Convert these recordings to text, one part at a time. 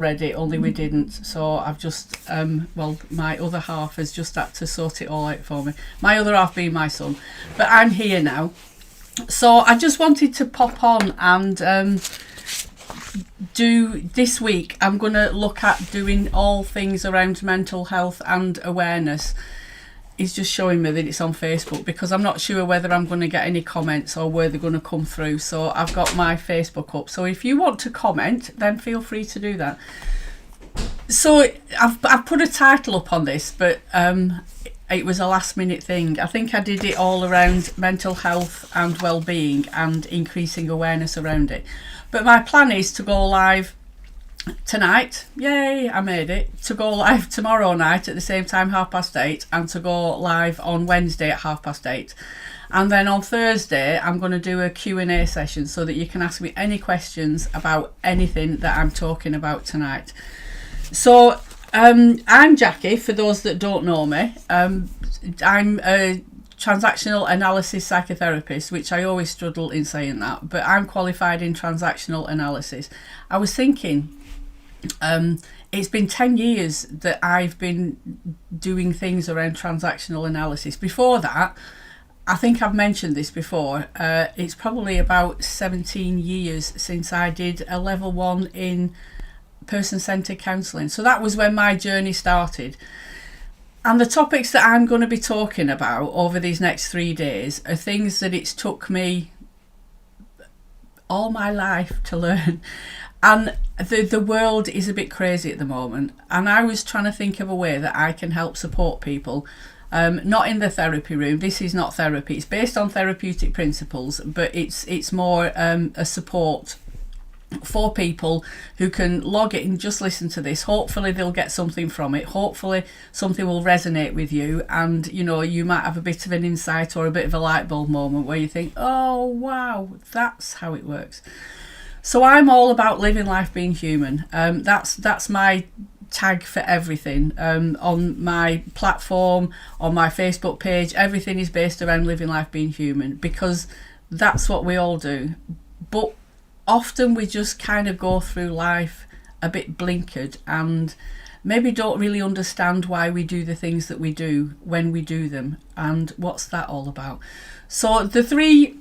already, only we didn't. So I've just, well, my other half has just had to sort it all out for me. My other half being my son. But I'm here now. So I just wanted to pop on and do this week. I'm going to look at doing all things around mental health and awareness. He's just showing me that it's on Facebook because I'm not sure whether I'm going to get any comments or where they're going to come through. So I've got my Facebook up. So if you want to comment, then feel free to do that. So I've put a title up on this, but it was a last minute thing. I think I did it all around mental health and well-being and increasing awareness around it. But my plan is to go live tonight. Yay, I made it. To go live tomorrow night at the same time, 8:30, and to go live on Wednesday at 8:30. And then on Thursday, I'm going to do a Q&A session so that you can ask me any questions about anything that I'm talking about tonight. So I'm Jackie, for those that don't know me. I'm a transactional analysis psychotherapist, which I always struggle in saying that, but I'm qualified in transactional analysis. I was thinking, it's been 10 years that I've been doing things around transactional analysis. Before that, I think I've mentioned this before, it's probably about 17 years since I did a level 1 in person-centered counselling. So that was when my journey started. And the topics that I'm going to be talking about over these next 3 days are things that it's took me all my life to learn. And the world is a bit crazy at the moment. And I was trying to think of a way that I can help support people. Not in the therapy room. This is not therapy. It's based on therapeutic principles, but it's more a support for people who can log it and just listen to this. Hopefully they'll get something from it. Hopefully something will resonate with you, and you know, you might have a bit of an insight or a bit of a light bulb moment where you think, oh wow, that's how it works. So I'm all about living life being human. That's my tag for everything. On my platform, on my Facebook page, everything is based around living life being human, because that's what we all do. But often we just kind of go through life a bit blinkered and maybe don't really understand why we do the things that we do when we do them, and what's that all about. So the 3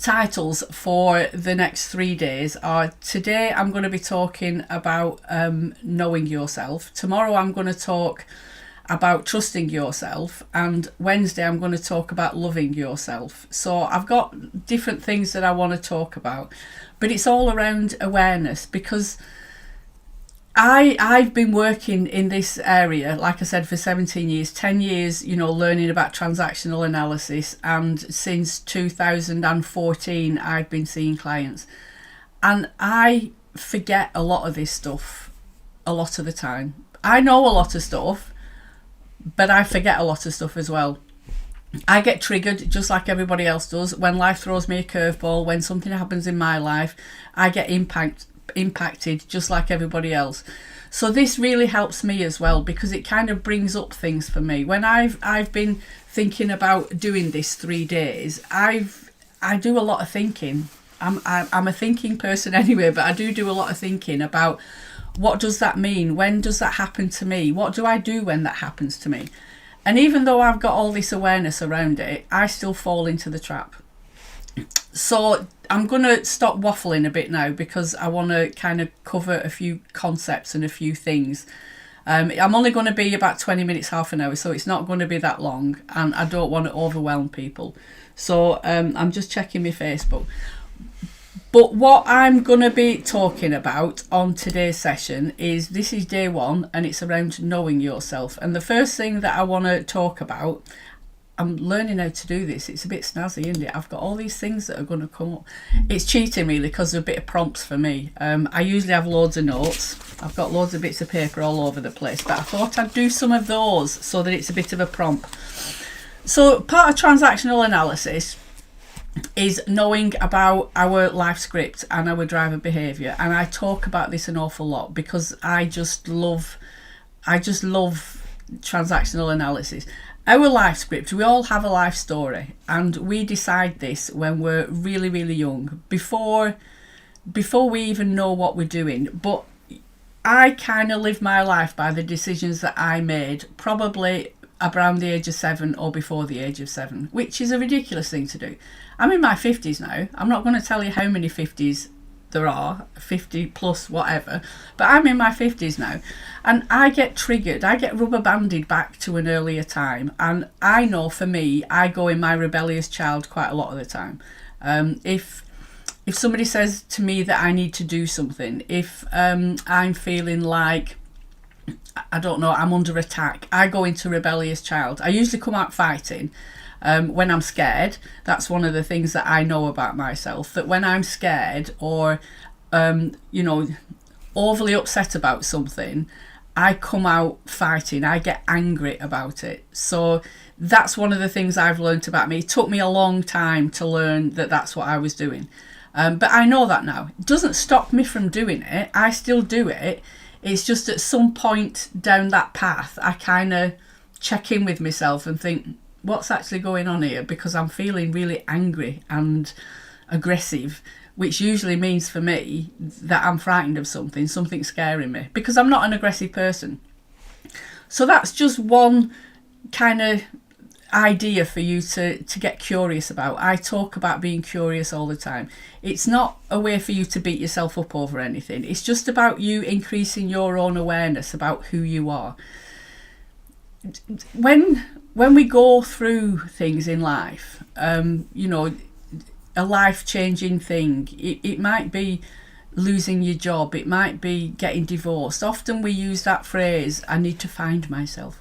titles for the next 3 days are: today I'm going to be talking about knowing yourself, tomorrow I'm going to talk about trusting yourself, and Wednesday I'm going to talk about loving yourself. So I've got different things that I want to talk about, but it's all around awareness, because I've been working in this area, like I said, for 17 years, 10 years, you know, learning about transactional analysis. And since 2014, I've been seeing clients, and I forget a lot of this stuff a lot of the time. I know a lot of stuff, but I forget a lot of stuff as well. I get triggered just like everybody else does. When life throws me a curveball, when something happens in my life, I get impacted just like everybody else. So this really helps me as well, because it kind of brings up things for me. When I've been thinking about doing this 3 days, I do a lot of thinking. I'm a thinking person anyway, but I do a lot of thinking about, what does that mean? When does that happen to me? What do I do when that happens to me? And even though I've got all this awareness around it, I still fall into the trap. So I'm going to stop waffling a bit now, because I want to kind of cover a few concepts and a few things. I'm only going to be about 20 minutes, half an hour, so it's not going to be that long, and I don't want to overwhelm people. So I'm just checking my Facebook. But what I'm going to be talking about on today's session is, this is day 1, and it's around knowing yourself. And the first thing that I want to talk about, I'm learning how to do this. It's a bit snazzy, isn't it? I've got all these things that are going to come up. It's cheating really, because there's a bit of prompts for me. I usually have loads of notes. I've got loads of bits of paper all over the place, but I thought I'd do some of those so that it's a bit of a prompt. So part of transactional analysis is knowing about our life script and our driver behaviour, and I talk about this an awful lot because I just love transactional analysis. Our life script, we all have a life story, and we decide this when we're really, really young, before we even know what we're doing. But I kind of live my life by the decisions that I made, probably around the age of 7 or before the age of 7, which is a ridiculous thing to do. I'm in my 50s now. I'm not going to tell you how many 50s there are, 50 plus whatever, but I'm in my 50s now, and I get triggered. I get rubber banded back to an earlier time, and I know for me, I go in my rebellious child quite a lot of the time. If somebody says to me that I need to do something, if I'm feeling like, I don't know, I'm under attack, I go into rebellious child. I usually come out fighting when I'm scared. That's one of the things that I know about myself, that when I'm scared or, overly upset about something, I come out fighting. I get angry about it. So that's one of the things I've learned about me. It took me a long time to learn that that's what I was doing. But I know that now. It doesn't stop me from doing it. I still do it. It's just at some point down that path, I kind of check in with myself and think, what's actually going on here? Because I'm feeling really angry and aggressive, which usually means for me that I'm frightened of something, something's scaring me, because I'm not an aggressive person. So that's just one kind of idea for you to get curious about. I talk about being curious all the time. It's not a way for you to beat yourself up over anything. It's just about you increasing your own awareness about who you are. When we go through things in life, a life-changing thing, it might be losing your job, it might be getting divorced. Often we use that phrase, I need to find myself.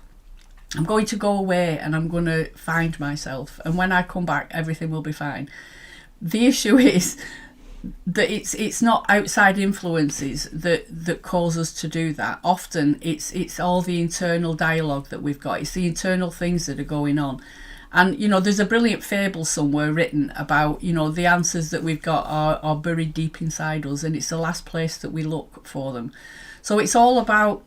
I'm going to go away and I'm going to find myself, and when I come back everything will be fine. The issue is that it's not outside influences that cause us to do that. Often it's all the internal dialogue that we've got. It's the internal things that are going on. And there's a brilliant fable somewhere written about the answers that we've got are buried deep inside us, and it's the last place that we look for them. So it's all about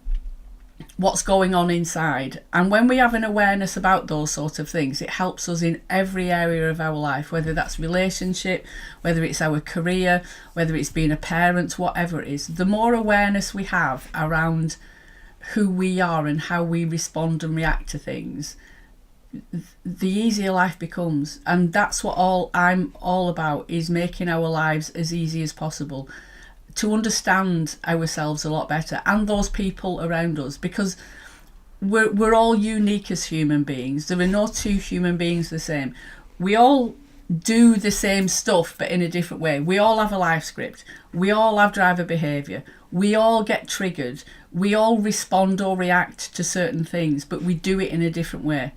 what's going on inside, and when we have an awareness about those sort of things, it helps us in every area of our life, whether that's relationship, whether it's our career, whether it's being a parent, whatever it is. The more awareness we have around who we are and how we respond and react to things, the easier life becomes. And that's what I'm all about, is making our lives as easy as possible, to understand ourselves a lot better and those people around us, because we're all unique as human beings. There are no two human beings the same. We all do the same stuff but in a different way. We all have a life script. We all have driver behaviour. We all get triggered. We all respond or react to certain things, but we do it in a different way.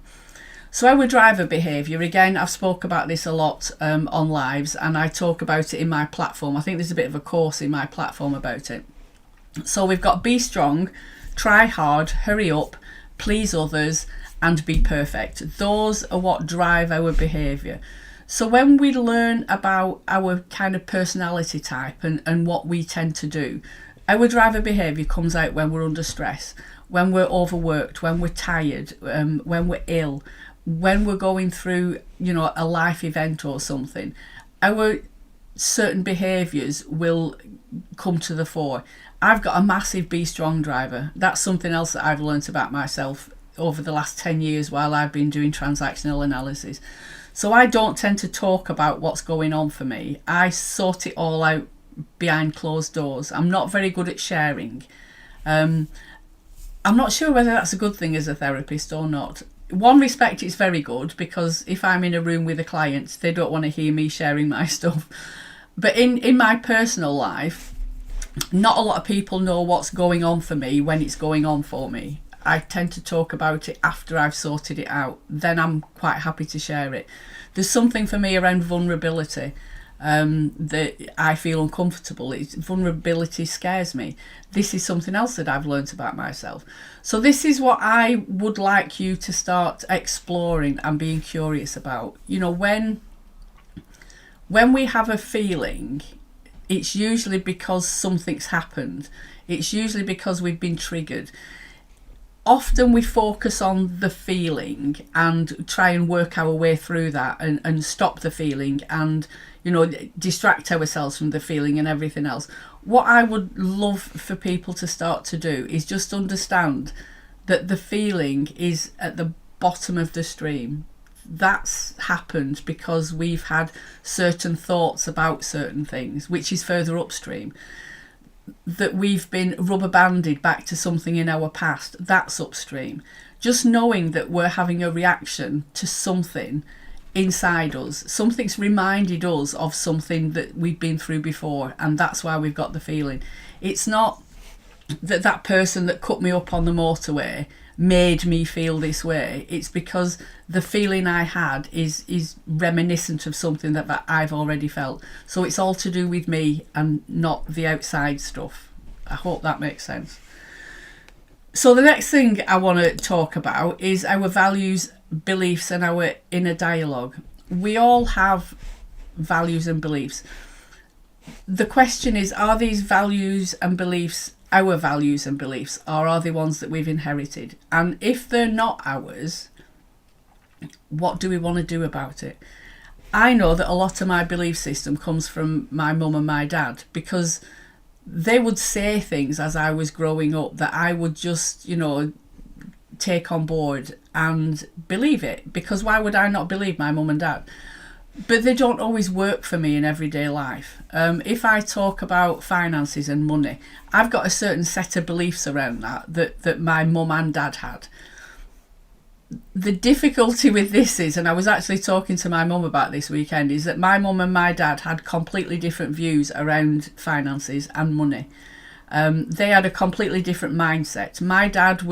So our driver behaviour, again, I've spoke about this a lot on lives, and I talk about it in my platform. I think there's a bit of a course in my platform about it. So we've got be strong, try hard, hurry up, please others, and be perfect. Those are what drive our behaviour. So when we learn about our kind of personality type and what we tend to do, our driver behaviour comes out when we're under stress, when we're overworked, when we're tired, when we're ill, when we're going through, a life event or something. Our certain behaviours will come to the fore. I've got a massive be strong driver. That's something else that I've learnt about myself over the last 10 years while I've been doing transactional analysis. So I don't tend to talk about what's going on for me. I sort it all out behind closed doors. I'm not very good at sharing. I'm not sure whether that's a good thing as a therapist or not. One respect, it's very good, because if I'm in a room with a client, they don't want to hear me sharing my stuff. But in my personal life, not a lot of people know what's going on for me when it's going on for me. I tend to talk about it after I've sorted it out. Then I'm quite happy to share it. There's something for me around vulnerability that I feel uncomfortable. Vulnerability scares me. This is something else that I've learnt about myself. So this is what I would like you to start exploring and being curious about. When we have a feeling, it's usually because something's happened. It's usually because we've been triggered. often we focus on the feeling and try and work our way through that and stop the feeling and, you know, distract ourselves from the feeling and everything else. What I would love for people to start to do is just understand that the feeling is at the bottom of the stream. That's happened because we've had certain thoughts about certain things, which is further upstream. That we've been rubber banded back to something in our past, that's upstream. Just knowing that we're having a reaction to something inside us, something's reminded us of something that we've been through before, and that's why we've got the feeling. It's not that person that cut me up on the motorway made me feel this way. It's because the feeling I had is reminiscent of something that I've already felt. So it's all to do with me and not the outside stuff. I hope that makes sense. So the next thing I want to talk about is our values, beliefs, and our inner dialogue. We all have values and beliefs. The question is, are these values and beliefs our values and beliefs, or are they ones that we've inherited? And if they're not ours, what do we want to do about it? I know that a lot of my belief system comes from my mum and my dad, because they would say things as I was growing up that I would just, you know, take on board and believe it, because why would I not believe my mum and dad? But they don't always work for me in everyday life. If I talk about finances and money, I've got a certain set of beliefs around that my mum and dad had. The difficulty with this is, and I was actually talking to my mum about this weekend, is that my mum and my dad had completely different views around finances and money. They had a completely different mindset. My dad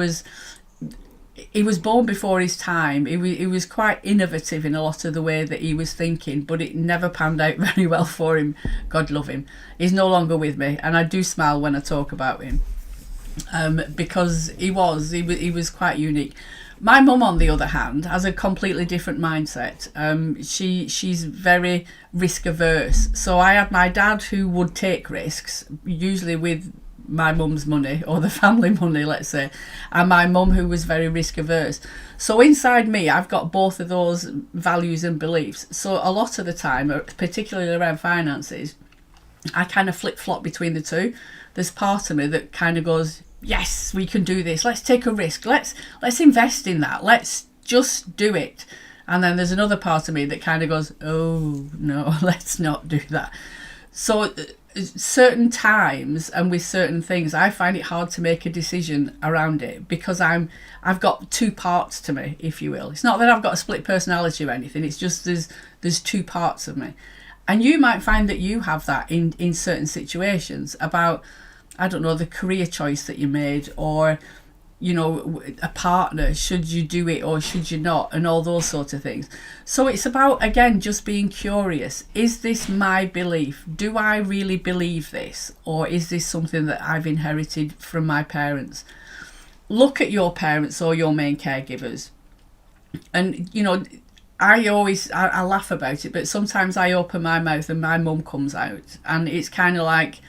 he was born before his time. He was quite innovative in a lot of the way that he was thinking, but it never panned out very well for him. God love him. He's no longer with me, and I do smile when I talk about him, because he was quite unique. My mum, on the other hand, has a completely different mindset. She's very risk averse. So I had my dad who would take risks, usually with my mum's money or the family money, let's say, and my mum who was very risk averse. So inside me, I've got both of those values and beliefs. So a lot of the time, particularly around finances, I kind of flip-flop between the two. There's part of me that kind of goes, yes, we can do this. Let's take a risk. Let's invest in that. Let's just do it. And then there's another part of me that kind of goes, oh no, let's not do that. So certain times and with certain things, I find it hard to make a decision around it, because I've got two parts to me, if you will. It's not that I've got a split personality or anything. It's just there's two parts of me. And you might find that you have that in certain situations about, I don't know, the career choice that you made, or, you know, a partner, should you do it or should you not, and all those sorts of things. So it's about, again, just being curious. Is this my belief? Do I really believe this? Or is this something that I've inherited from my parents? Look at your parents or your main caregivers. And, you know, I laugh about it, but sometimes I open my mouth and my mum comes out, and it's kind of like,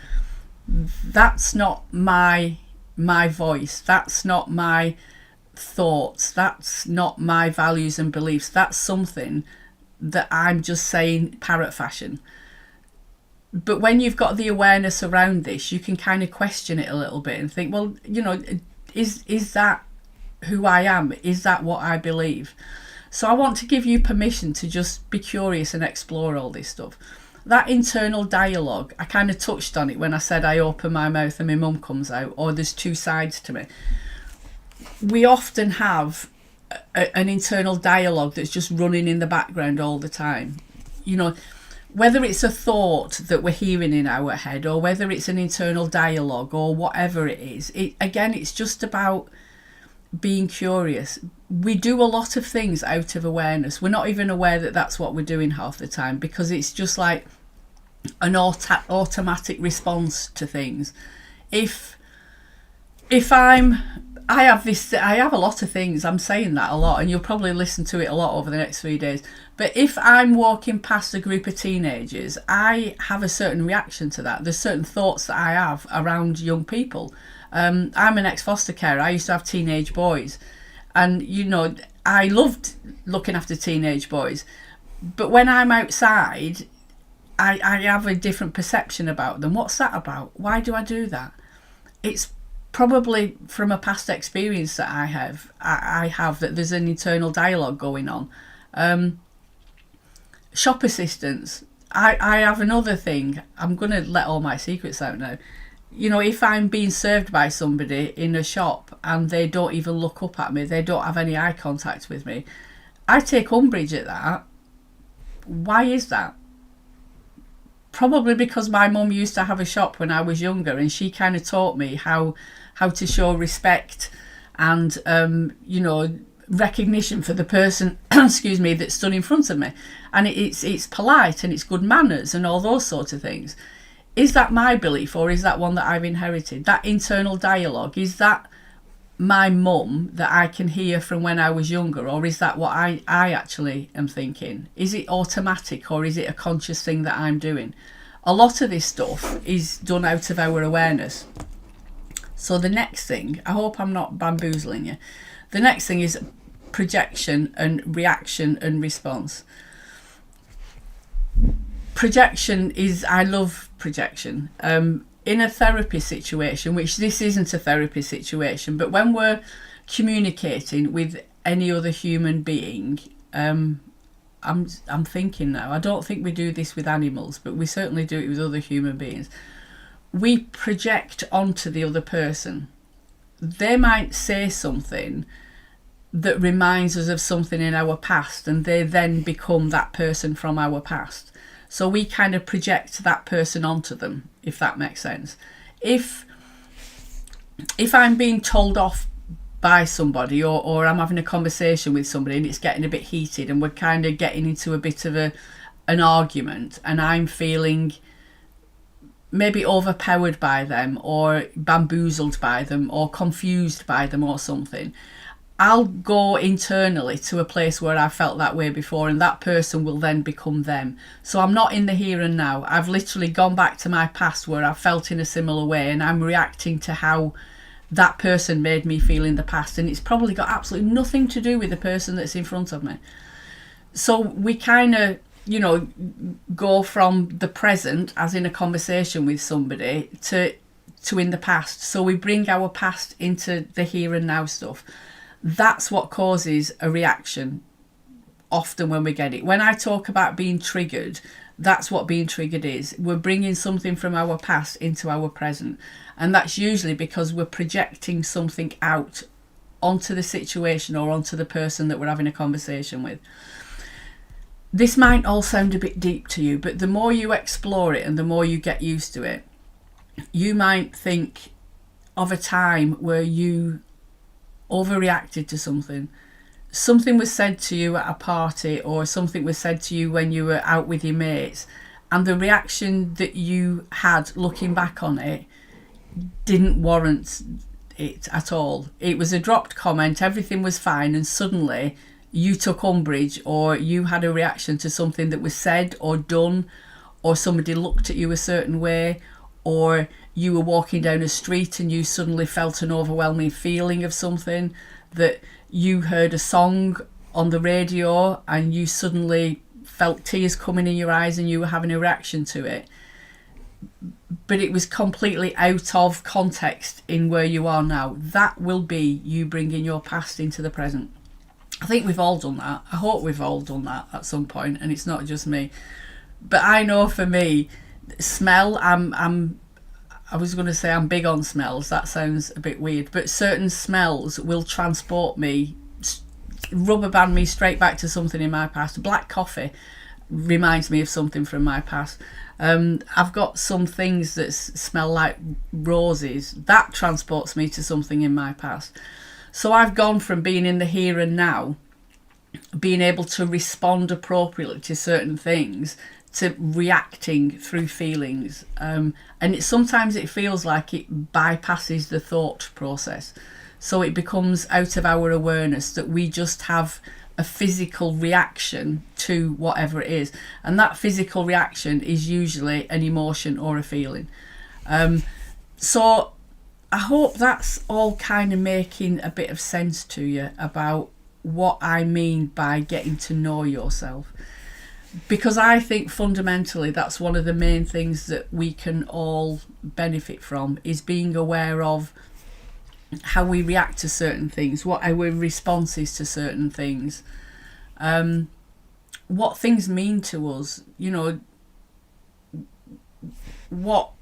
that's not my voice, that's not my thoughts, that's not my values and beliefs. That's something that I'm just saying parrot fashion. But when you've got the awareness around this, you can kind of question it a little bit and think, well, you know, is that who I am? Is that what I believe? So I want to give you permission to just be curious and explore all this stuff. That internal dialogue, I kind of touched on it when I said I open my mouth and my mum comes out, or there's two sides to me. We often have an internal dialogue that's just running in the background all the time. You know, whether it's a thought that we're hearing in our head, or whether it's an internal dialogue, or whatever it is, it's just about being curious. We do a lot of things out of awareness. We're not even aware that that's what we're doing half the time, because it's just like an automatic response to things. I have a lot of things, I'm saying that a lot, and you'll probably listen to it a lot over the next 3 days, but if I'm walking past a group of teenagers, I have a certain reaction to that. There's certain thoughts that I have around young people. I'm an ex-foster carer. I used to have teenage boys, and I loved looking after teenage boys, but when I'm outside, I have a different perception about them. What's that about? Why do I do that? It's probably from a past experience that I have that there's an internal dialogue going on. Shop assistants. I have another thing. I'm going to let all my secrets out now. If I'm being served by somebody in a shop and they don't even look up at me, they don't have any eye contact with me, I take umbrage at that. Why is that? Probably because my mum used to have a shop when I was younger, and she kind of taught me how to show respect and recognition for the person excuse me, that stood in front of me, and it's polite and it's good manners and all those sorts of things. Is that my belief, or is that one that I've inherited? That internal dialogue, is that my mum that I can hear from when I was younger, or is that what I actually am thinking? Is it automatic, or is it a conscious thing that I'm doing? A lot of this stuff is done out of our awareness. So the next thing, I hope I'm not bamboozling you, the next thing is projection and reaction and response. Projection is, I love projection. In a therapy situation, which this isn't a therapy situation, but when we're communicating with any other human being, I'm thinking now, I don't think we do this with animals, but we certainly do it with other human beings. We project onto the other person. They might say something that reminds us of something in our past, and they then become that person from our past. So we kind of project that person onto them, if that makes sense. If I'm being told off by somebody, or I'm having a conversation with somebody and it's getting a bit heated and we're kind of getting into a bit of an argument, and I'm feeling maybe overpowered by them, or bamboozled by them, or confused by them or something, I'll go internally to a place where I felt that way before, and that person will then become them. So I'm not in the here and now. I've literally gone back to my past where I felt in a similar way, and I'm reacting to how that person made me feel in the past, and it's probably got absolutely nothing to do with the person that's in front of me. So we kind of, go from the present, as in a conversation with somebody, to in the past. So we bring our past into the here and now stuff. That's what causes a reaction often when we get it. When I talk about being triggered, that's what being triggered is. We're bringing something from our past into our present. And that's usually because we're projecting something out onto the situation or onto the person that we're having a conversation with. This might all sound a bit deep to you, but the more you explore it and the more you get used to it, you might think of a time where you overreacted to something. Something was said to you at a party, or something was said to you when you were out with your mates, and the reaction that you had looking back on it didn't warrant it at all. It was a dropped comment, everything was fine, and suddenly you took umbrage, or you had a reaction to something that was said or done, or somebody looked at you a certain way, or you were walking down a street and you suddenly felt an overwhelming feeling of something, that you heard a song on the radio and you suddenly felt tears coming in your eyes and you were having a reaction to it. But it was completely out of context in where you are now. That will be you bringing your past into the present. I think we've all done that. I hope we've all done that at some point, and it's not just me. But I know for me, smell, I was going to say I'm big on smells. That sounds a bit weird, but certain smells will transport me, rubber band me straight back to something in my past. Black coffee reminds me of something from my past. I've got some things that smell like roses. That transports me to something in my past. So I've gone from being in the here and now, being able to respond appropriately to certain things, to reacting through feelings. And sometimes it feels like it bypasses the thought process. So it becomes out of our awareness that we just have a physical reaction to whatever it is. And that physical reaction is usually an emotion or a feeling. So I hope that's all kind of making a bit of sense to you about what I mean by getting to know yourself. Because I think fundamentally that's one of the main things that we can all benefit from, is being aware of how we react to certain things, what our response is to certain things, what things mean to us. You know, what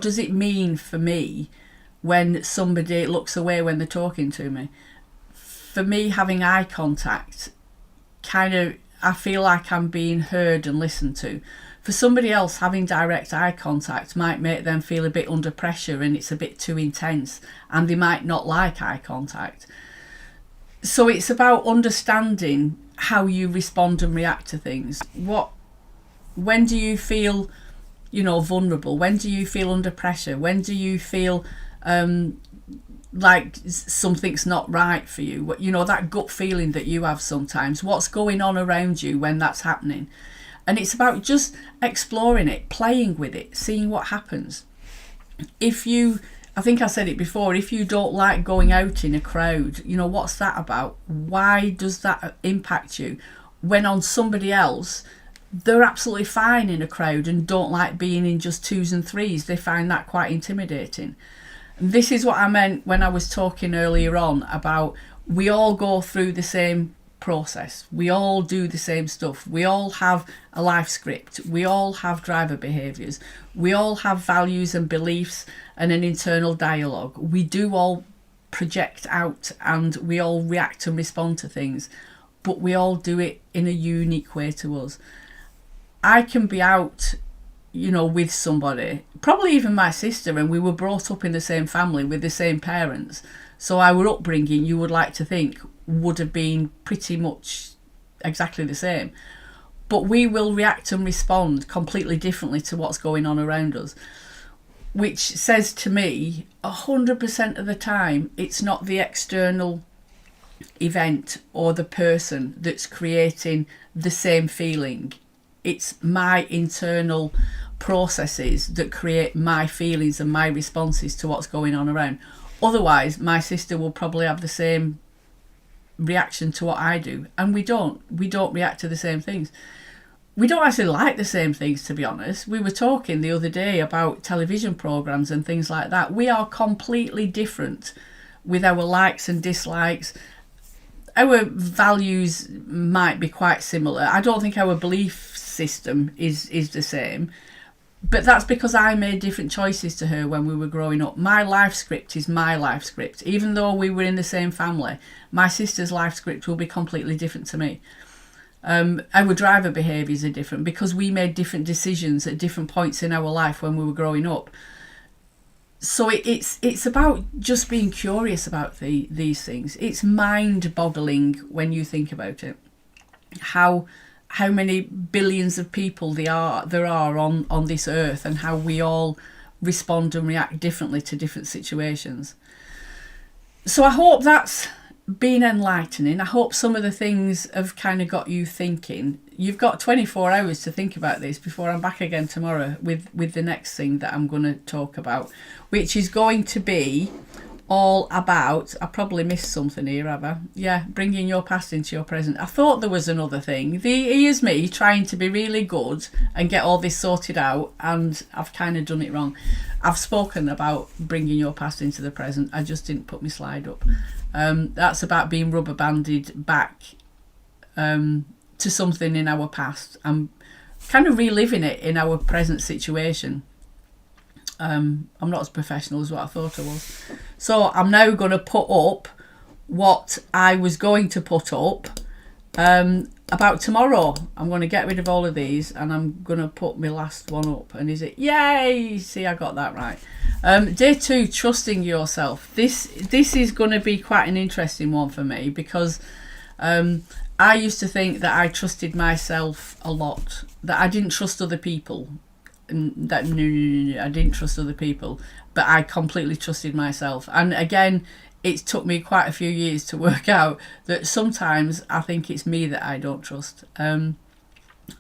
does it mean for me when somebody looks away when they're talking to me? For me, having eye contact, kind of, I feel like I'm being heard and listened to. For somebody else, having direct eye contact might make them feel a bit under pressure and it's a bit too intense, and they might not like eye contact. So it's about understanding how you respond and react to things. When do you feel, you know, vulnerable? When do you feel under pressure? When do you feel like something's not right for you? You know, that gut feeling that you have sometimes. What's going on around you when that's happening? And it's about just exploring it, playing with it, seeing what happens. I think I said it before, if you don't like going out in a crowd, you know, what's that about? Why does that impact you? When on somebody else, they're absolutely fine in a crowd and don't like being in just twos and threes. They find that quite intimidating. This is what I meant when I was talking earlier on about we all go through the same process. We all do the same stuff. We all have a life script. We all have driver behaviours. We all have values and beliefs and an internal dialogue. We do all project out and we all react and respond to things, but we all do it in a unique way to us. I can be out, you know, with somebody, probably even my sister, and we were brought up in the same family with the same parents. So our upbringing, you would like to think, would have been pretty much exactly the same. But we will react and respond completely differently to what's going on around us, which says to me 100% of the time it's not the external event or the person that's creating the same feeling. It's my internal processes that create my feelings and my responses to what's going on around. Otherwise, my sister will probably have the same reaction to what I do, and we don't react to the same things. We don't actually like the same things, to be honest. We were talking the other day about television programs and things like that. We are completely different with our likes and dislikes. Our values might be quite similar. I don't think our belief system is the same, but that's because I made different choices to her when we were growing up. My life script is my life script. Even though we were in the same family, my sister's life script will be completely different to me. Our driver behaviours are different because we made different decisions at different points in our life when we were growing up. So it's about just being curious about these things. It's mind-boggling when you think about it, how many billions of people there are on this earth, and how we all respond and react differently to different situations. So I hope that's been enlightening. I hope some of the things have kind of got you thinking. You've got 24 hours to think about this before I'm back again tomorrow with the next thing that I'm going to talk about, which is going to be all about, I probably missed something here, have I? Yeah, bringing your past into your present. I thought there was another thing. Here's me trying to be really good and get all this sorted out, and I've kind of done it wrong. I've spoken about bringing your past into the present. I just didn't put my slide up. That's about being rubber banded back to something in our past. I'm kind of reliving it in our present situation. I'm not as professional as what I thought I was. So I'm now going to put up what I was going to put up about tomorrow. I'm going to get rid of all of these and I'm going to put my last one up. And is it? Yay! See, I got that right. Day 2, trusting yourself. This is going to be quite an interesting one for me because I used to think that I trusted myself a lot, that I didn't trust other people. That no, I didn't trust other people, but I completely trusted myself. And again, it took me quite a few years to work out that sometimes I think it's me that I don't trust,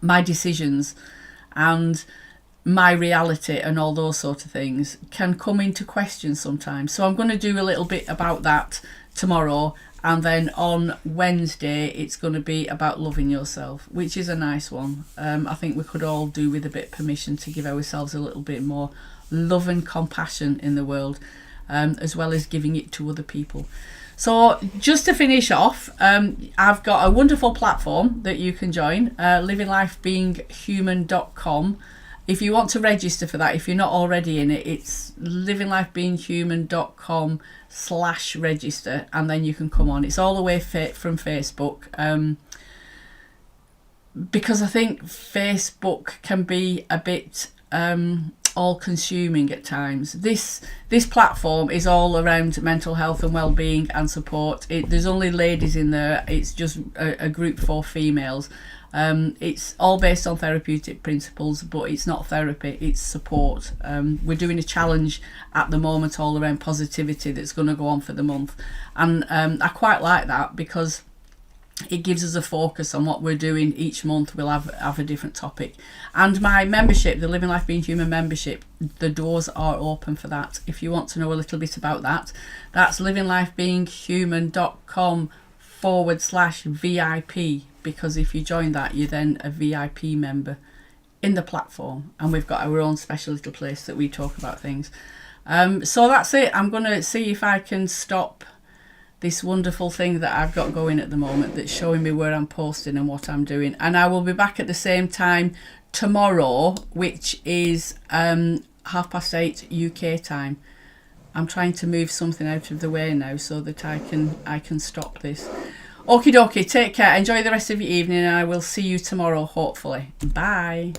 my decisions. And my reality and all those sort of things can come into question sometimes. So I'm going to do a little bit about that tomorrow, and then on Wednesday it's going to be about loving yourself, which is a nice one. I think we could all do with a bit of permission to give ourselves a little bit more love and compassion in the world, as well as giving it to other people. So just to finish off, I've got a wonderful platform that you can join, livinglifebeinghuman.com. If you want to register for that, if you're not already in it, it's livinglifebeinghuman.com/register, and then you can come on. It's all the way from Facebook, because I think Facebook can be a bit all-consuming at times. This platform is all around mental health and well-being and support. There's only ladies in there. It's just a group for females. It's all based on therapeutic principles, but it's not therapy, it's support. We're doing a challenge at the moment all around positivity that's going to go on for the month, and I quite like that because it gives us a focus on what we're doing each month. We'll have a different topic. And my membership, the Living Life Being Human membership, the doors are open for that. If you want to know a little bit about that, that's livinglifebeinghuman.com/VIP, because if you join that, you're then a VIP member in the platform, and we've got our own special little place that we talk about things. So that's it. I'm going to see if I can stop this wonderful thing that I've got going at the moment that's showing me where I'm posting and what I'm doing. And I will be back at the same time tomorrow, which is 8:30 UK time. I'm trying to move something out of the way now so that I can stop this. Okie dokie, take care, enjoy the rest of your evening, and I will see you tomorrow, hopefully. Bye.